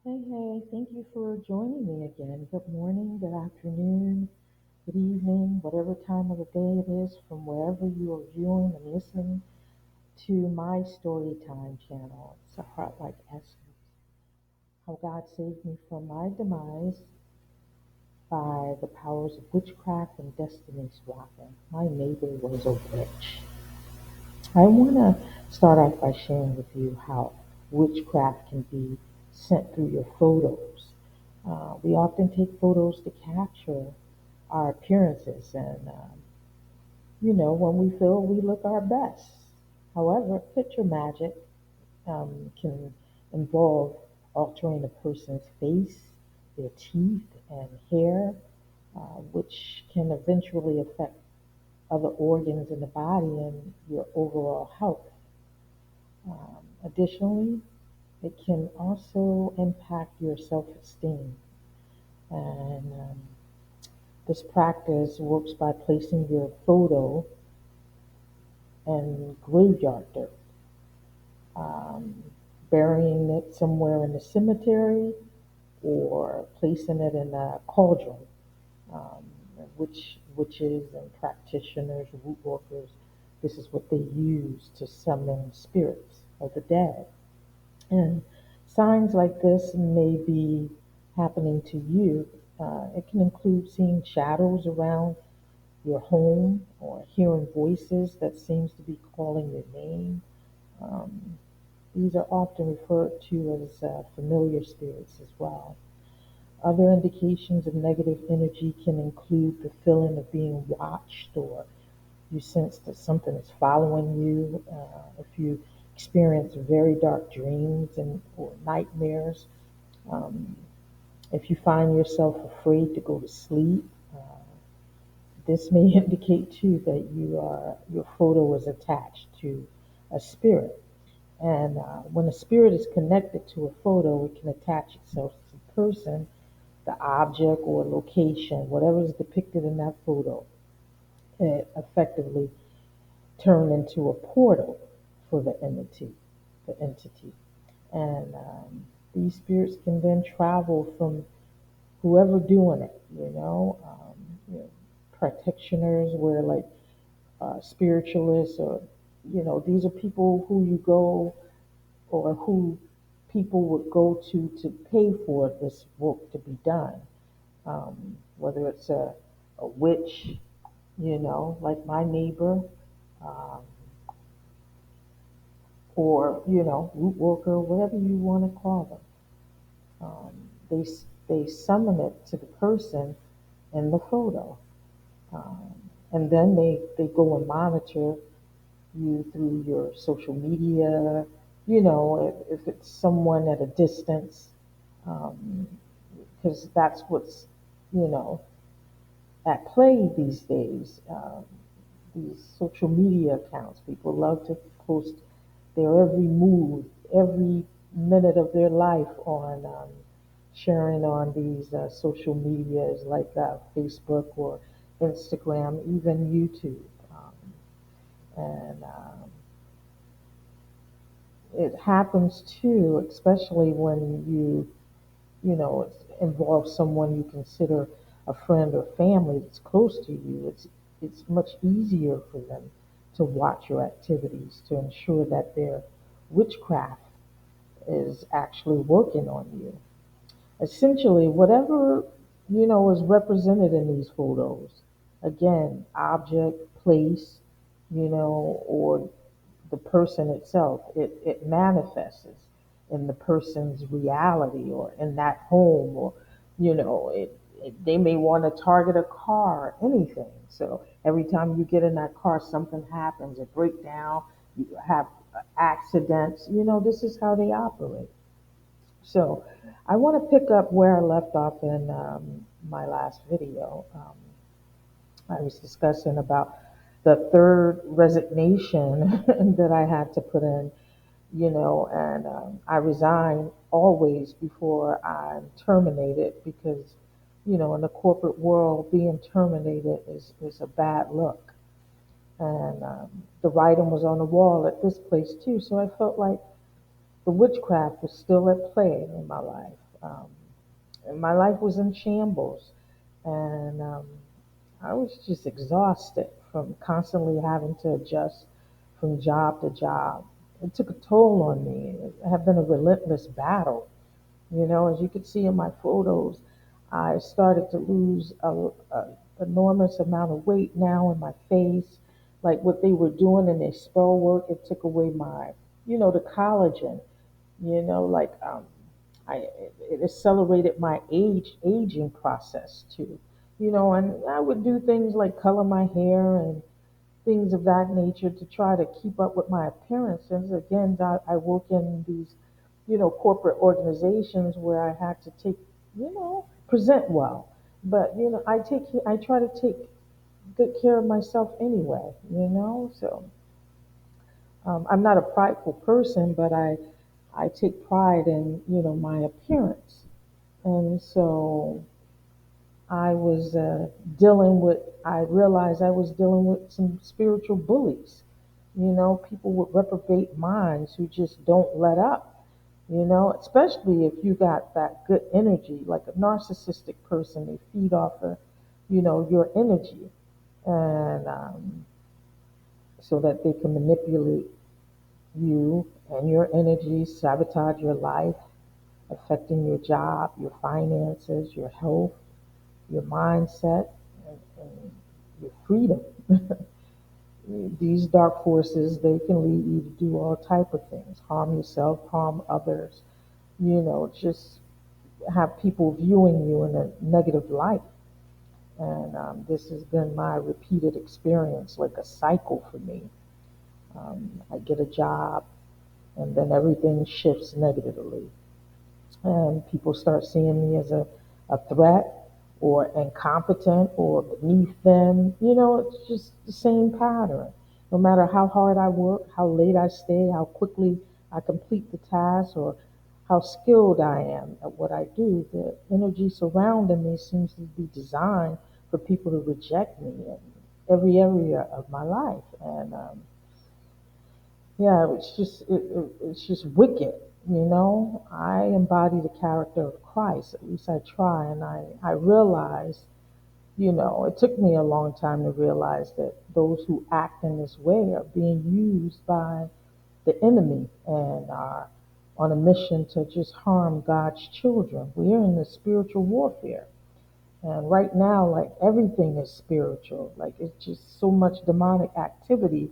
Hey, thank you for joining me again. Good morning, good afternoon, good evening, whatever time of the day it is, from wherever you are viewing and listening to my Storytime channel. It's a heart like essence. How God saved me from my demise by the powers of witchcraft and destiny swapping. My neighbor was a witch. I want to start off by sharing with you how witchcraft can be sent through your photos. We often take photos to capture our appearances and, when we feel we look our best. However, picture magic can involve altering a person's face, their teeth, and hair, which can eventually affect other organs in the body and your overall health. Additionally, it can also impact your self esteem. And this practice works by placing your photo in graveyard dirt, um, burying it somewhere in the cemetery, or placing it in a cauldron, um, which witches and practitioners, root workers, this is what they use to summon spirits of the dead. And signs like this may be happening to you. It can include seeing shadows around your home or hearing voices that seems to be calling your name. Um, these are often referred to as familiar spirits as well. Other indications of negative energy can include the feeling of being watched, or you sense that something is following you. If you experience very dark dreams and or nightmares, um, if you find yourself afraid to go to sleep, this may indicate too that your photo is attached to a spirit. And when a spirit is connected to a photo, it can attach itself to the person, the object, or location, whatever is depicted in that photo. It effectively turn into a portal for the entity. And these spirits can then travel from whoever doing it, practitioners, where like spiritualists, or these are people who you go, or who people would go to pay for this work to be done. Whether it's a witch, like my neighbor, um, or root worker, whatever you want to call them. They summon it to the person in the photo, um, and then they go and monitor you through your social media. If it's someone at a distance, because that's what's you know at play these days. These social media accounts, people love to post their every move, every minute of their life on sharing on these social medias like Facebook or Instagram, even YouTube. And it happens too, especially when it involves someone you consider a friend or family that's close to you. It's much easier for them to watch your activities to ensure that their witchcraft is actually working on you. Essentially, whatever is represented in these photos, again, object, place, or the person itself, it manifests in the person's reality, or in that home, or they may want to target a car, anything. So every time you get in that car, something happens, a breakdown, you have accidents. This is how they operate. So I want to pick up where I left off in my last video. I was discussing about the third resignation that I had to put in, and I resign always before I'm terminated, because, in the corporate world, being terminated is a bad look. And the writing was on the wall at this place too, so I felt like the witchcraft was still at play in my life. Um, and my life was in shambles, and I was just exhausted from constantly having to adjust from job to job. It took a toll on me. It had been a relentless battle. As you could see in my photos, I started to lose a enormous amount of weight now in my face. Like what they were doing in their spell work, it took away the collagen. Like I it accelerated my aging process too. And I would do things like color my hair and things of that nature to try to keep up with my appearance. And again, I work in these, corporate organizations where I had to present well. But I try to take good care of myself anyway. So I'm not a prideful person, but I take pride in my appearance. And so I realized I was dealing with some spiritual bullies, people with reprobate minds who just don't let up, especially if you got that good energy, like a narcissistic person, they feed off of, your energy. And so that they can manipulate you and your energy, sabotage your life, affecting your job, your finances, your health, your mindset, and your freedom. These dark forces, they can lead you to do all type of things, harm yourself, harm others, just have people viewing you in a negative light. And this has been my repeated experience, like a cycle for me. I get a job, and then everything shifts negatively. And people start seeing me as a threat or incompetent or beneath them. It's just the same pattern. No matter how hard I work, how late I stay, how quickly I complete the task, or how skilled I am at what I do, the energy surrounding me seems to be designed for people to reject me in every area of my life. And yeah, it's just wicked. I embody the character of Christ. At least I try, and I realize, it took me a long time to realize that those who act in this way are being used by the enemy and are on a mission to just harm God's children. We're in the spiritual warfare. And right now, like everything is spiritual. Like it's just so much demonic activity.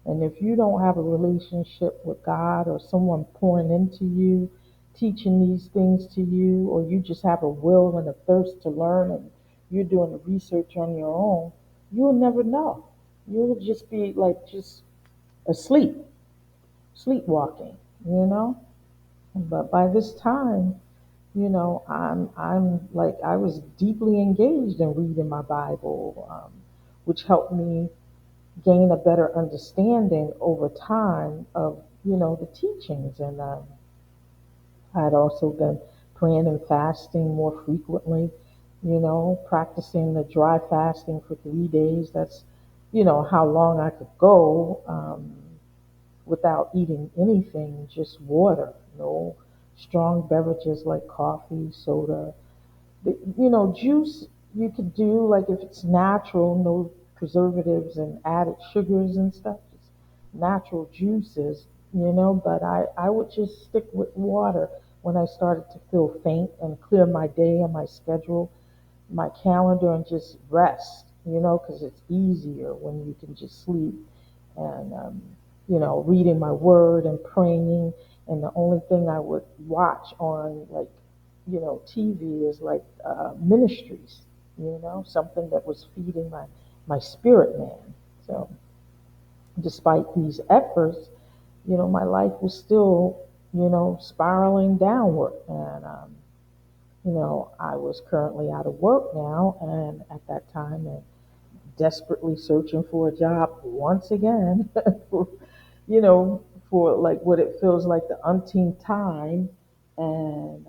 And if you don't have a relationship with God or someone pouring into you, teaching these things to you, or you just have a will and a thirst to learn and you're doing the research on your own, you'll never know. You'll just be like just asleep, sleepwalking, you know? But by this time, I'm like I was deeply engaged in reading my Bible, which helped me gain a better understanding over time of the teachings. And I had also been praying and fasting more frequently, practicing the dry fasting for 3 days. That's how long I could go. Without eating anything, just water, no strong beverages like coffee, soda. Juice you could do like if it's natural, no preservatives and added sugars and stuff, just natural juices, but I would just stick with water when I started to feel faint and clear my day and my schedule, my calendar, and just rest, because it's easier when you can just sleep and reading my word and praying. And the only thing I would watch on like TV is like ministries, something that was feeding my spirit man. So despite these efforts, my life was still spiraling downward. And I was currently out of work now, and at that time, and desperately searching for a job once again, for, you know, for like what it feels like the umpteenth time. And,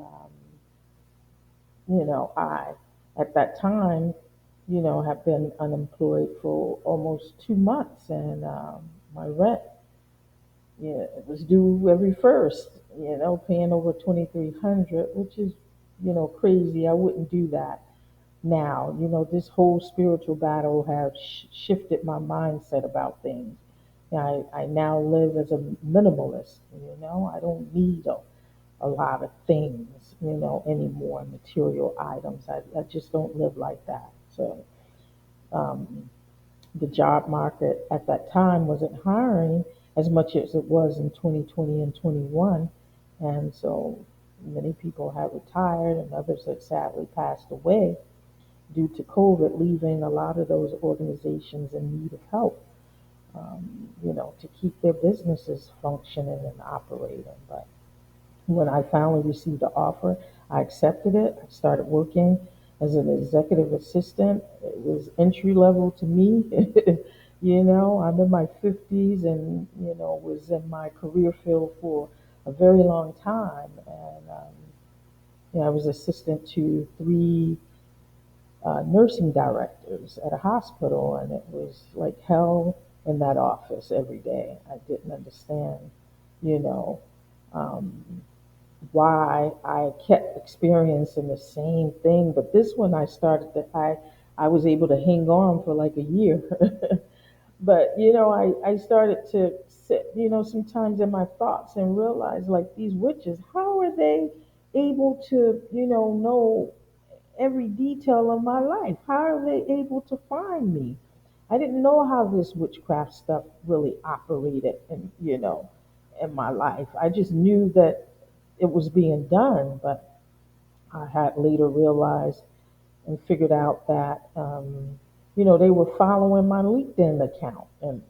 I, at that time, have been unemployed for almost 2 months, and my rent, it was due every first, paying over 2,300, which is crazy. I wouldn't do that now. This whole spiritual battle has shifted my mindset about things. I now live as a minimalist. I don't need a lot of things, anymore, material items. I just don't live like that. So um, the job market at that time wasn't hiring as much as it was in 2020 and 21. And so many people have retired and others have sadly passed away due to COVID, leaving a lot of those organizations in need of help, to keep their businesses functioning and operating. But when I finally received the offer, I accepted it. I started working as an executive assistant. It was entry level to me. I'm in my 50s and, was in my career field for a very long time. And, I was assistant to three nursing directors at a hospital, and it was like hell in that office every day. I didn't understand, you know. Um, why I kept experiencing the same thing. But this one I was able to hang on for like a year. But I started to sit, sometimes in my thoughts and realize like these witches, how are they able to, know every detail of my life? How are they able to find me? I didn't know how this witchcraft stuff really operated in my life. I just knew that it was being done, but I had later realized and figured out that they were following my LinkedIn account and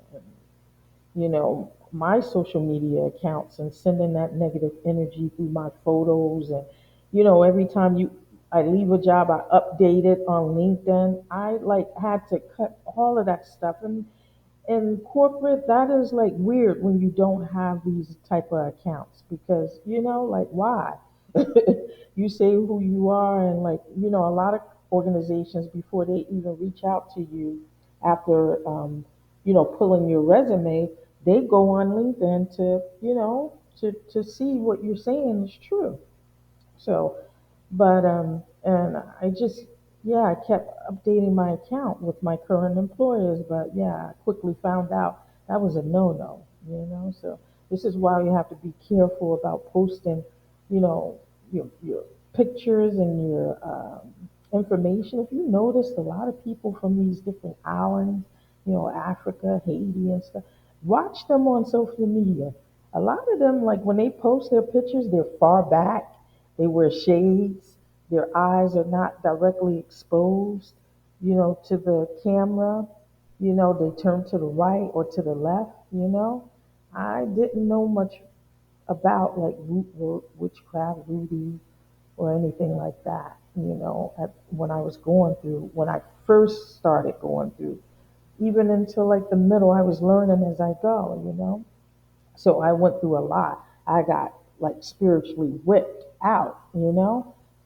my social media accounts and sending that negative energy through my photos. And every time I leave a job, I update it on LinkedIn. I like had to cut all of that stuff. And in corporate, that is like weird when you don't have these type of accounts, because like, why? You say who you are, and like, a lot of organizations, before they even reach out to you after pulling your resume, they go on LinkedIn to to see what you're saying is true. So, but and I just yeah, I kept updating my account with my current employers, but yeah, I quickly found out that was a no-no. So this is why you have to be careful about posting, you know, your pictures and your information. If you noticed, a lot of people from these different islands, Africa, Haiti, and stuff, watch them on social media. A lot of them, like when they post their pictures, they're far back, they wear shades. Their eyes are not directly exposed, to the camera. They turn to the right or to the left. I didn't know much about like root work, witchcraft, voodoo, or anything like that, when I first started going through, even until like the middle, I was learning as I go. So I went through a lot. I got like spiritually whipped out.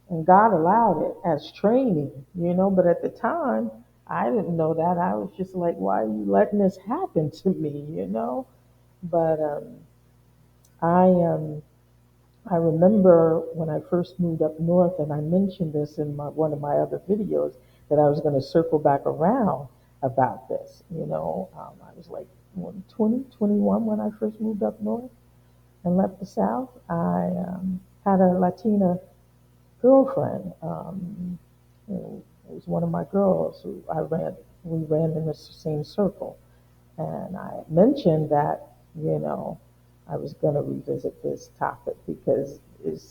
And God allowed it as training. But at the time, I didn't know that. I was just like, why are you letting this happen to me? But I I remember when I first moved up north, and I mentioned this in one of my other videos, that I was going to circle back around about this. I was like 20, 21 when I first moved up north and left the South. I had a Latina girlfriend. It was one of my girls who we ran in the same circle. And I mentioned that, I was going to revisit this topic because it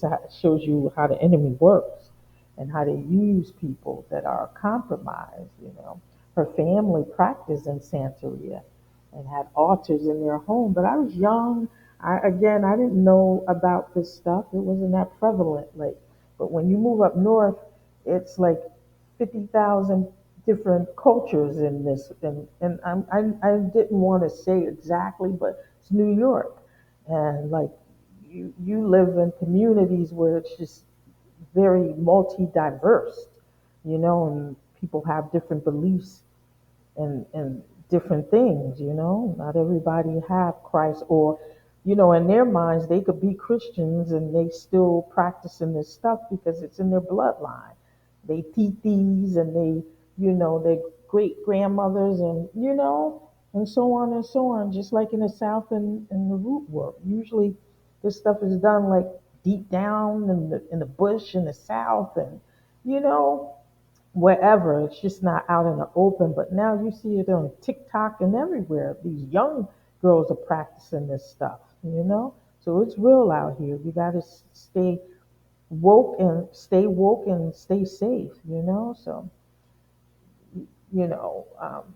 shows you how the enemy works and how they use people that are compromised. Her family practiced in Santeria and had altars in their home, but I was young. I didn't know about this stuff. It wasn't that prevalent. Like, but when you move up north, it's like 50,000 different cultures in this, and I didn't want to say exactly, but it's New York, and like you live in communities where it's just very multi-diverse, and people have different beliefs and different things. Not everybody have Christ, or in their minds, they could be Christians and they still practicing this stuff because it's in their bloodline. They titis and their great grandmothers and so on and so on, just like in the South and the root work. Usually this stuff is done like deep down in the bush in the South and, you know, wherever. It's just not out in the open. But now you see it on TikTok and everywhere. These young girls are practicing this stuff. So it's real out here. You got to stay woke and stay safe. So, you know, um,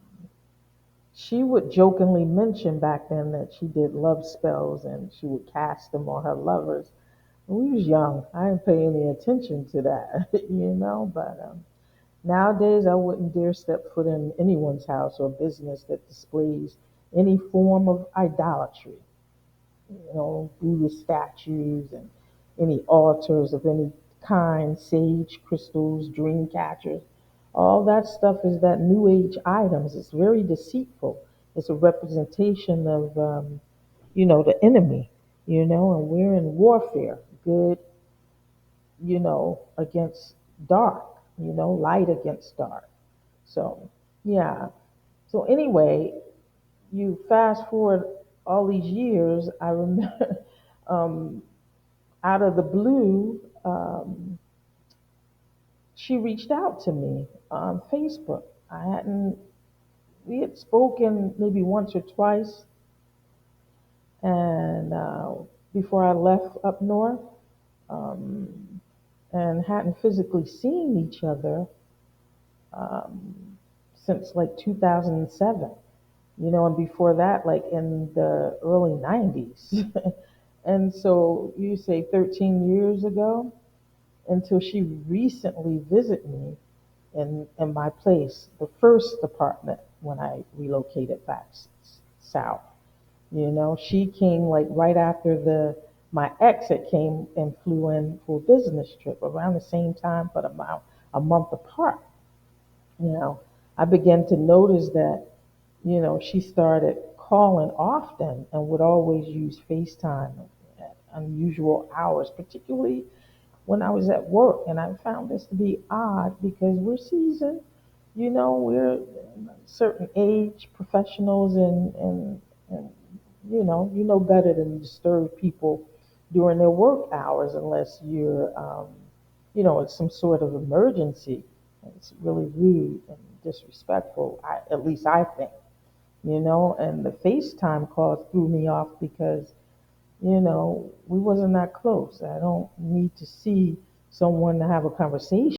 she would jokingly mention back then that she did love spells and she would cast them on her lovers. We was young. I didn't pay any attention to that. But nowadays, I wouldn't dare step foot in anyone's house or business that displays any form of idolatry. Buddha statues and any altars of any kind, sage crystals, dream catchers. All that stuff is that new age items. It's very deceitful. It's a representation of, the enemy, and we're in warfare. Good, against dark, light against dark. So, yeah. So, anyway, you fast forward all these years, I remember um, out of the blue, she reached out to me on Facebook. We had spoken maybe once or twice, and before I left up north, um, and hadn't physically seen each other um, since like 2007. And before that, like in the early 90s. And so you say 13 years ago, until she recently visited me in my place, the first apartment when I relocated back south. She came like right after my ex had came and flew in for a business trip around the same time, but about a month apart. You know, I began to notice that she started calling often and would always use FaceTime at unusual hours, particularly when I was at work. And I found this to be odd because we're seasoned, we're a certain age professionals and you know better than disturb people during their work hours unless it's some sort of emergency. It's really rude and disrespectful, at least I think. And the FaceTime calls threw me off because, we wasn't that close. I don't need to see someone to have a conversation